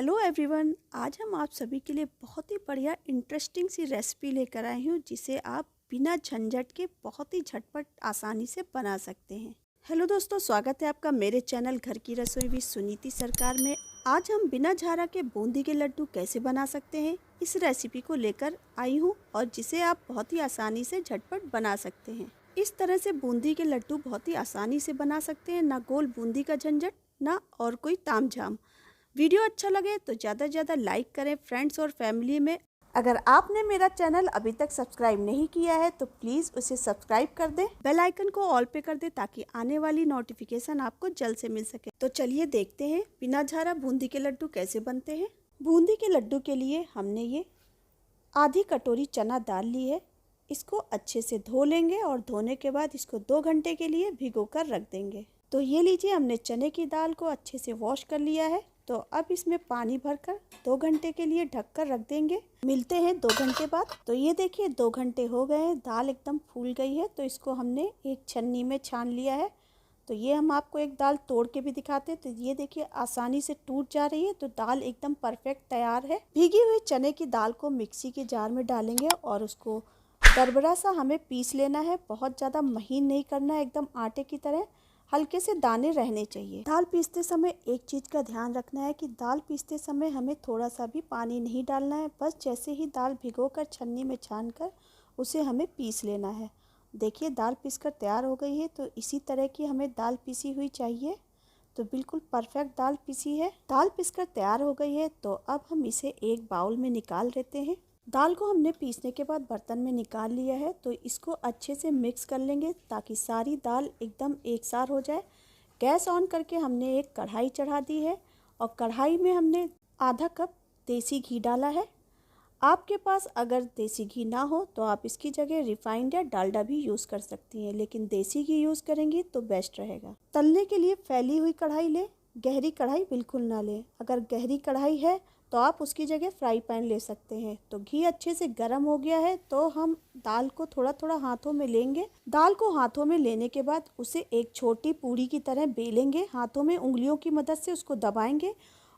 Hello everyone, आज हम आप सभी के लिए बहुत ही बढ़िया इंटरेस्टिंग सी रेसिपी लेकर आए हूँ जिसे आप बिना झंझट के बहुत ही झटपट आसानी से बना सकते हैं। हेलो दोस्तों, स्वागत है आपका मेरे चैनल घर की रसोई विद सुनीति सरकार में। आज हम बिना झारा के बूंदी के लड्डू कैसे बना सकते हैं इस रेसिपी को लेकर आई हूँ और जिसे आप बहुत ही आसानी से झटपट बना सकते हैं। इस तरह से बूंदी के लड्डू बहुत ही आसानी से बना सकते हैं, ना गोल बूंदी का झंझट ना और कोई तामझाम। वीडियो अच्छा लगे तो ज़्यादा से ज़्यादा लाइक करें फ्रेंड्स और फैमिली में। अगर आपने मेरा चैनल अभी तक सब्सक्राइब नहीं किया है तो प्लीज़ उसे सब्सक्राइब कर दें, बेल आइकन को ऑल पे कर दें ताकि आने वाली नोटिफिकेशन आपको जल्द से मिल सके। तो चलिए देखते हैं बिना झारा बूंदी के लड्डू कैसे बनते हैं। बूंदी के लड्डू के लिए हमने ये आधी कटोरी चना दाल ली है। इसको अच्छे से धो लेंगे और धोने के बाद इसको 2 घंटे के लिए भिगो कर रख देंगे। तो ये लीजिए, हमने चने की दाल को अच्छे से वॉश कर लिया है। तो अब इसमें पानी भरकर 2 घंटे के लिए ढककर रख देंगे। मिलते हैं 2 घंटे बाद। तो ये देखिए 2 घंटे हो गए हैं, दाल एकदम फूल गई है। तो इसको हमने एक छन्नी में छान लिया है। तो ये हम आपको एक दाल तोड़ के भी दिखाते हैं। तो ये देखिए आसानी से टूट जा रही है। तो दाल एकदम परफेक्ट तैयार है। भीगी हुई चने की दाल को मिक्सी के जार में डालेंगे और उसको दरदरा सा हमें पीस लेना है। बहुत ज़्यादा महीन नहीं करना है, एकदम आटे की तरह हल्के से दाने रहने चाहिए। दाल पीसते समय एक चीज़ का ध्यान रखना है कि दाल पीसते समय हमें थोड़ा सा भी पानी नहीं डालना है। बस जैसे ही दाल भिगोकर छन्नी में छानकर उसे हमें पीस लेना है। देखिए दाल पीसकर तैयार हो गई है। तो इसी तरह की हमें दाल पीसी हुई चाहिए। तो बिल्कुल परफेक्ट दाल पीसी है। दाल पीसकर तैयार हो गई है। तो अब हम इसे एक बाउल में निकाल लेते हैं। दाल को हमने पीसने के बाद बर्तन में निकाल लिया है। तो इसको अच्छे से मिक्स कर लेंगे ताकि सारी दाल एकदम एकसार हो जाए। गैस ऑन करके हमने एक कढ़ाई चढ़ा दी है और कढ़ाई में हमने आधा कप देसी घी डाला है। आपके पास अगर देसी घी ना हो तो आप इसकी जगह रिफाइंड या डालडा भी यूज़ कर सकती हैं, लेकिन देसी घी यूज़ करेंगी तो बेस्ट रहेगा। तलने के लिए फैली हुई कढ़ाई लें, गहरी कढ़ाई बिल्कुल ना लें। अगर गहरी कढ़ाई है तो आप उसकी जगह फ्राई पैन ले सकते हैं। तो घी अच्छे से गर्म हो गया है। तो हम दाल को थोड़ा थोड़ा हाथों में लेंगे। दाल को हाथों में लेने के बाद उसे एक छोटी पूड़ी की तरह बेलेंगे। हाथों में उंगलियों की मदद से उसको दबाएंगे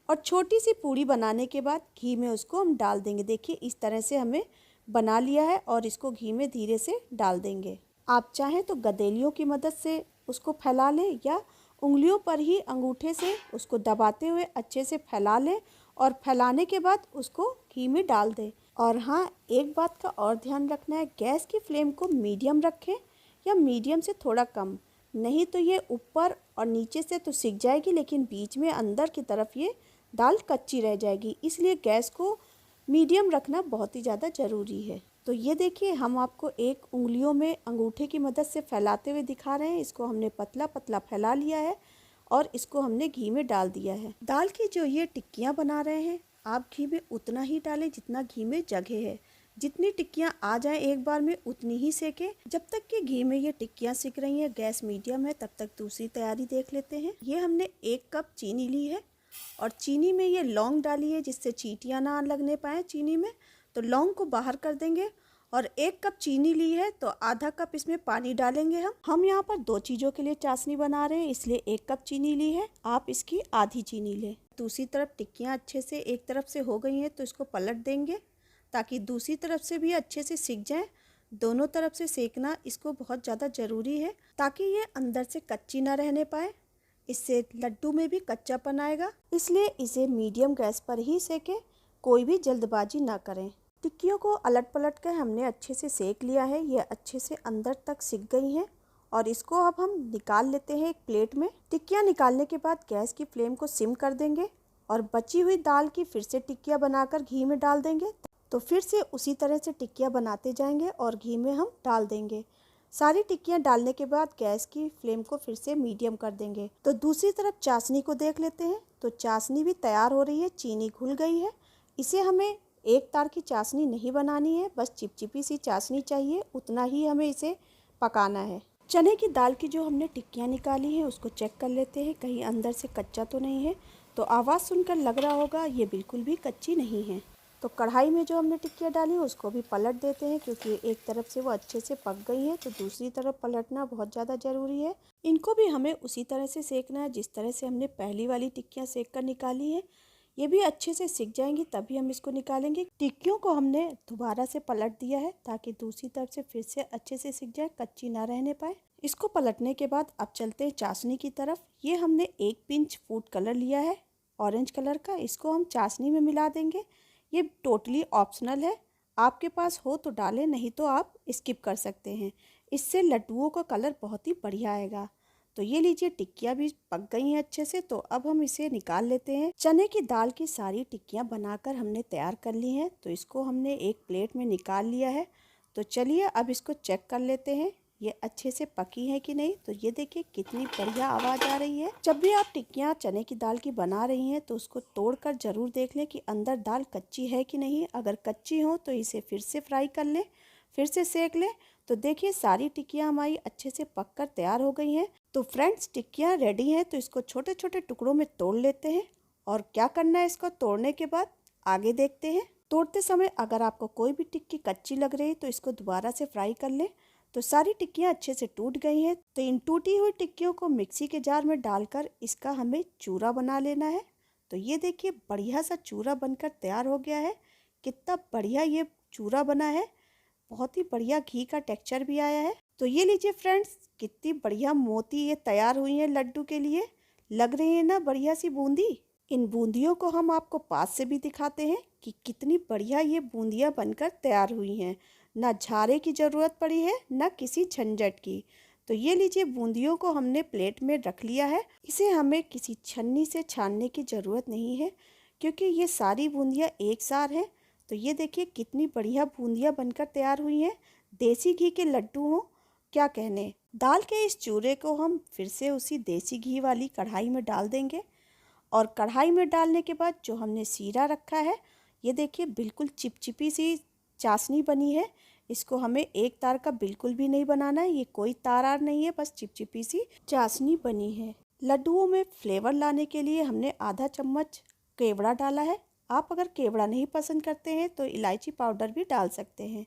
और छोटी सी पूड़ी बनाने के बाद घी में उसको हम डाल देंगे। देखिए इस तरह से हमें बना लिया है और इसको घी में धीरे से डाल देंगे। आप चाहें तो गदेलियों की मदद से उसको फैला लें या उंगलियों पर ही अंगूठे से उसको दबाते हुए अच्छे से फैला लें और फैलाने के बाद उसको घी में डाल दें। और हाँ, एक बात का और ध्यान रखना है, गैस की फ्लेम को मीडियम रखें या मीडियम से थोड़ा कम। नहीं तो ये ऊपर और नीचे से तो सिक जाएगी, लेकिन बीच में अंदर की तरफ ये दाल कच्ची रह जाएगी। इसलिए गैस को मीडियम रखना बहुत ही ज़्यादा ज़रूरी है। तो ये देखिए हम आपको एक उंगलियों में अंगूठे की मदद से फैलाते हुए दिखा रहे हैं। इसको हमने पतला पतला फैला लिया है और इसको हमने घी में डाल दिया है। दाल की जो ये टिक्कियाँ बना रहे हैं, आप घी में उतना ही डालें जितना घी में जगह है। जितनी टिक्कियाँ आ जाए एक बार में उतनी ही सेकें। जब तक कि घी में ये टिक्कियाँ सिक रही हैं, गैस मीडियम है, तब तक दूसरी तैयारी देख लेते हैं। ये हमने 1 कप चीनी ली है और चीनी में ये लौंग डाली है जिससे चींटियाँ ना लगने पाए चीनी में। तो लौंग को बाहर कर देंगे और 1 कप चीनी ली है तो आधा कप इसमें पानी डालेंगे। हम यहाँ पर 2 चीज़ों के लिए चाशनी बना रहे हैं, इसलिए 1 कप चीनी ली है। आप इसकी आधी चीनी लें। दूसरी तरफ टिक्कियाँ अच्छे से एक तरफ से हो गई हैं तो इसको पलट देंगे ताकि दूसरी तरफ से भी अच्छे से सिक जाए। दोनों तरफ से सेकना इसको बहुत ज़्यादा ज़रूरी है ताकि ये अंदर से कच्ची ना रहने पाए। इससे लड्डू में भी कच्चापन आएगा, इसलिए इसे मीडियम गैस पर ही सेकें, कोई भी जल्दबाजी ना करें। टिक्कियों को अलट पलट कर हमने अच्छे से सेक लिया है। ये अच्छे से अंदर तक सिक गई हैं और इसको अब हम निकाल लेते हैं एक प्लेट में। टिक्कियाँ निकालने के बाद गैस की फ्लेम को सिम कर देंगे और बची हुई दाल की फिर से टिक्कियाँ बनाकर घी में डाल देंगे। तो फिर से उसी तरह से टिक्कियाँ बनाते जाएंगे और घी में हम डाल देंगे। सारी टिक्कियाँ डालने के बाद गैस की फ्लेम को फिर से मीडियम कर देंगे। तो दूसरी तरफ चाशनी को देख लेते हैं। तो चाशनी भी तैयार हो रही है, चीनी घुल गई है। इसे हमें एक तार की चाशनी नहीं बनानी है, बस चिपचिपी सी चाशनी चाहिए, उतना ही हमें इसे पकाना है। चने की दाल की जो हमने टिक्कियाँ निकाली हैं उसको चेक कर लेते हैं कहीं अंदर से कच्चा तो नहीं है। तो आवाज़ सुनकर लग रहा होगा ये बिल्कुल भी कच्ची नहीं है। तो कढ़ाई में जो हमने टिक्कियाँ डाली उसको भी पलट देते हैं क्योंकि एक तरफ से वो अच्छे से पक गई है तो दूसरी तरफ पलटना बहुत ज़्यादा ज़रूरी है। इनको भी हमें उसी तरह से सेकना है जिस तरह से हमने पहली वाली टिक्कियाँ सेक कर निकाली हैं। ये भी अच्छे से सिक जाएंगी तभी हम इसको निकालेंगे। टिक्कियों को हमने दोबारा से पलट दिया है ताकि दूसरी तरफ से फिर से अच्छे से सिक जाए, कच्ची ना रहने पाए। इसको पलटने के बाद अब चलते हैं चाशनी की तरफ। ये हमने 1 पिंच फूड कलर लिया है ऑरेंज कलर का, इसको हम चाशनी में मिला देंगे। ये टोटली ऑप्शनल है, आपके पास हो तो डालें, नहीं तो आप स्किप कर सकते हैं। इससे लड्डुओं का कलर बहुत ही बढ़िया आएगा। तो ये लीजिए, टिक्कियाँ भी पक गई हैं अच्छे से, तो अब हम इसे निकाल लेते हैं। चने की दाल की सारी टिक्कियाँ बनाकर हमने तैयार कर ली हैं, तो इसको हमने एक प्लेट में निकाल लिया है। तो चलिए अब इसको चेक कर लेते हैं ये अच्छे से पकी है कि नहीं। तो ये देखिए कितनी बढ़िया आवाज़ आ रही है। जब भी आप टिक्कियाँ चने की दाल की बना रही हैं तो उसको तोड़कर ज़रूर देख लें कि अंदर दाल कच्ची है कि नहीं। अगर कच्ची हो तो इसे फिर से फ्राई कर लें, फिर से सेक लें। तो देखिए सारी टिक्कियाँ हमारी अच्छे से पककर तैयार हो गई हैं। तो फ्रेंड्स, टिक्कियाँ रेडी हैं, तो इसको छोटे छोटे टुकड़ों में तोड़ लेते हैं। और क्या करना है इसको तोड़ने के बाद आगे देखते हैं। तोड़ते समय अगर आपको कोई भी टिक्की कच्ची लग रही है तो इसको दोबारा से फ्राई कर लें। तो सारी टिक्कियाँ अच्छे से टूट गई हैं। तो इन टूटी हुई टिक्कियों को मिक्सी के जार में डालकर इसका हमें चूरा बना लेना है। तो ये देखिए बढ़िया सा चूरा बनकर तैयार हो गया है। कितना बढ़िया ये चूरा बना है, बहुत ही बढ़िया घी का टेक्सचर भी आया है। तो ये लीजिए फ्रेंड्स, कितनी बढ़िया मोती ये तैयार हुई हैं लड्डू के लिए। लग रही है ना बढ़िया सी बूंदी। इन बूंदियों को हम आपको पास से भी दिखाते हैं कि कितनी बढ़िया ये बूंदियाँ बनकर तैयार हुई हैं। ना झारे की ज़रूरत पड़ी है, ना किसी झंझट की। तो ये लीजिए, बूंदियों को हमने प्लेट में रख लिया है। इसे हमें किसी छन्नी से छानने की ज़रूरत नहीं है क्योंकि ये सारी बूंदियाँ एक साथ हैं। तो ये देखिए कितनी बढ़िया बूंदियाँ बनकर तैयार हुई हैं। देसी घी के लड्डू हों क्या कहने। दाल के इस चूरे को हम फिर से उसी देसी घी वाली कढ़ाई में डाल देंगे। और कढ़ाई में डालने के बाद जो हमने सीरा रखा है, ये देखिए बिल्कुल चिपचिपी सी चाशनी बनी है। इसको हमें एक तार का बिल्कुल भी नहीं बनाना है, ये कोई तार आर नहीं है, बस चिपचिपी सी चाशनी बनी है। लड्डुओं में फ्लेवर लाने के लिए हमने आधा चम्मच केवड़ा डाला है। आप अगर केवड़ा नहीं पसंद करते हैं तो इलायची पाउडर भी डाल सकते हैं।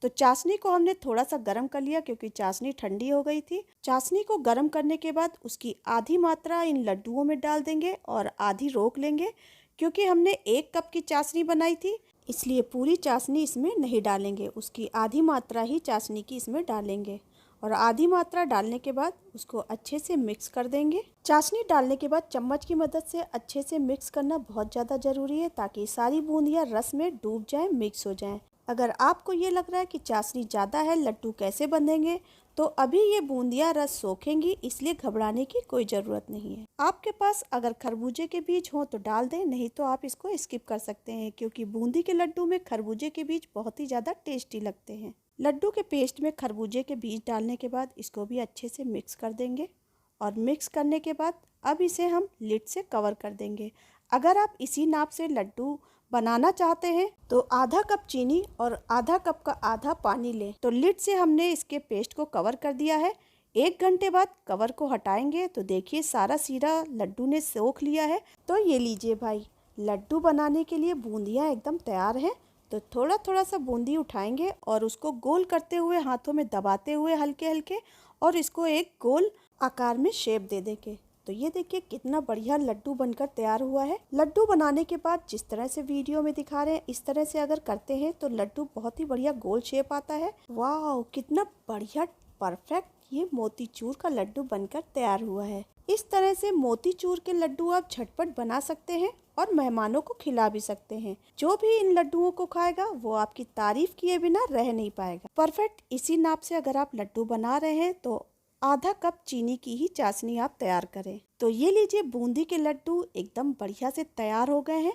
तो चाशनी को हमने थोड़ा सा गर्म कर लिया क्योंकि चाशनी ठंडी हो गई थी। चाशनी को गर्म करने के बाद उसकी आधी मात्रा इन लड्डुओं में डाल देंगे और आधी रोक लेंगे क्योंकि हमने 1 कप की चाशनी बनाई थी, इसलिए पूरी चाशनी इसमें नहीं डालेंगे। उसकी आधी मात्रा ही चाशनी की इसमें डालेंगे और आधी मात्रा डालने के बाद उसको अच्छे से मिक्स कर देंगे। चाशनी डालने के बाद चम्मच की मदद से अच्छे से मिक्स करना बहुत ज़्यादा ज़रूरी है ताकि सारी बूंदियाँ रस में डूब जाएं, मिक्स हो जाएं। अगर आपको ये लग रहा है कि चाशनी ज़्यादा है, लड्डू कैसे बंधेंगे, तो अभी ये बूंदियाँ रस सोखेंगी, इसलिए घबराने की कोई ज़रूरत नहीं है। आपके पास अगर खरबूजे के बीज हों तो डाल दें, नहीं तो आप इसको स्किप कर सकते हैं क्योंकि बूंदी के लड्डू में खरबूजे के बीज बहुत ही ज़्यादा टेस्टी लगते हैं। लड्डू के पेस्ट में खरबूजे के बीज डालने के बाद इसको भी अच्छे से मिक्स कर देंगे और मिक्स करने के बाद अब इसे हम लिड से कवर कर देंगे। अगर आप इसी नाप से लड्डू बनाना चाहते हैं तो आधा कप चीनी और आधा कप का आधा पानी लें। तो लिड से हमने इसके पेस्ट को कवर कर दिया है। 1 घंटे बाद कवर को हटाएंगे तो देखिए सारा सीरा लड्डू ने सोख लिया है। तो ये लीजिए भाई, लड्डू बनाने के लिए बूंदियाँ एकदम तैयार हैं। तो थोड़ा थोड़ा सा बूंदी उठाएंगे और उसको गोल करते हुए हाथों में दबाते हुए हल्के हल्के और इसको एक गोल आकार में शेप दे देंगे। तो ये देखिए कितना बढ़िया लड्डू बनकर तैयार हुआ है। लड्डू बनाने के बाद जिस तरह से वीडियो में दिखा रहे हैं इस तरह से अगर करते हैं तो लड्डू बहुत ही बढ़िया गोल शेप आता है। वाह, कितना बढ़िया परफेक्ट ये मोतीचूर का लड्डू बनकर तैयार हुआ है। इस तरह से मोतीचूर के लड्डू आप झटपट बना सकते हैं और मेहमानों को खिला भी सकते हैं। जो भी इन लड्डुओं को खाएगा वो आपकी तारीफ किए बिना रह नहीं पाएगा। परफेक्ट इसी नाप से अगर आप लड्डू बना रहे हैं तो आधा कप चीनी की ही चाशनी आप तैयार करें। तो ये लीजिए, बूंदी के लड्डू एकदम बढ़िया से तैयार हो गए हैं।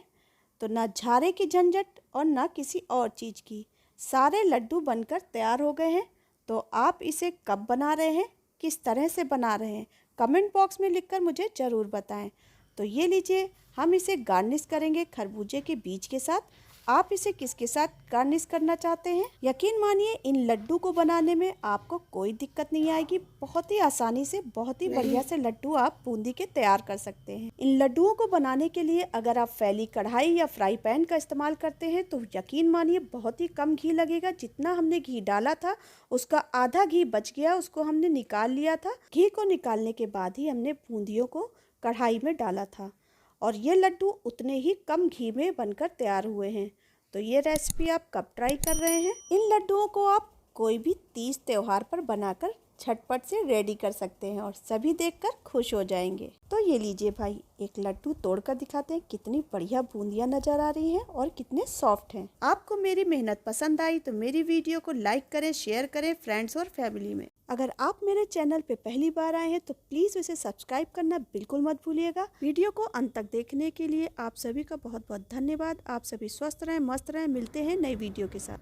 तो ना झारे की झंझट और ना किसी और चीज़ की, सारे लड्डू बनकर तैयार हो गए हैं। तो आप इसे कब बना रहे हैं, किस तरह से बना रहे हैं, कमेंट बॉक्स में लिखकर मुझे ज़रूर बताएं। तो ये लीजिए, हम इसे गार्निश करेंगे खरबूजे के बीज के साथ। आप इसे किसके साथ गार्निश करना चाहते हैं? यकीन मानिए इन लड्डू को बनाने में आपको कोई दिक्कत नहीं आएगी। बहुत ही आसानी से बहुत ही बढ़िया से लड्डू आप बूंदी के तैयार कर सकते हैं। इन लड्डुओं को बनाने के लिए अगर आप फैली कढ़ाई या फ्राई पैन का इस्तेमाल करते हैं तो यकीन मानिए बहुत ही कम घी लगेगा। जितना हमने घी डाला था उसका आधा घी बच गया, उसको हमने निकाल लिया था। घी को निकालने के बाद ही हमने बूंदियों को कढ़ाई में डाला था और ये लड्डू उतने ही कम घी में बनकर तैयार हुए हैं। तो ये रेसिपी आप कब ट्राई कर रहे हैं? इन लड्डुओं को आप कोई भी तीज त्योहार पर बनाकर झटपट से रेडी कर सकते हैं और सभी देखकर खुश हो जाएंगे। तो ये लीजिए भाई, एक लड्डू तोड़कर दिखाते हैं। कितनी बढ़िया बूंदियां नजर आ रही हैं और कितने सॉफ्ट हैं। आपको मेरी मेहनत पसंद आई तो मेरी वीडियो को लाइक करें, शेयर करें फ्रेंड्स और फैमिली में। अगर आप मेरे चैनल पे पहली बार आए हैं तो प्लीज इसे सब्सक्राइब करना बिल्कुल मत भूलिएगा। वीडियो को अंत तक देखने के लिए आप सभी का बहुत बहुत धन्यवाद। आप सभी स्वस्थ रहें, मस्त रहें। मिलते हैं नई वीडियो के साथ।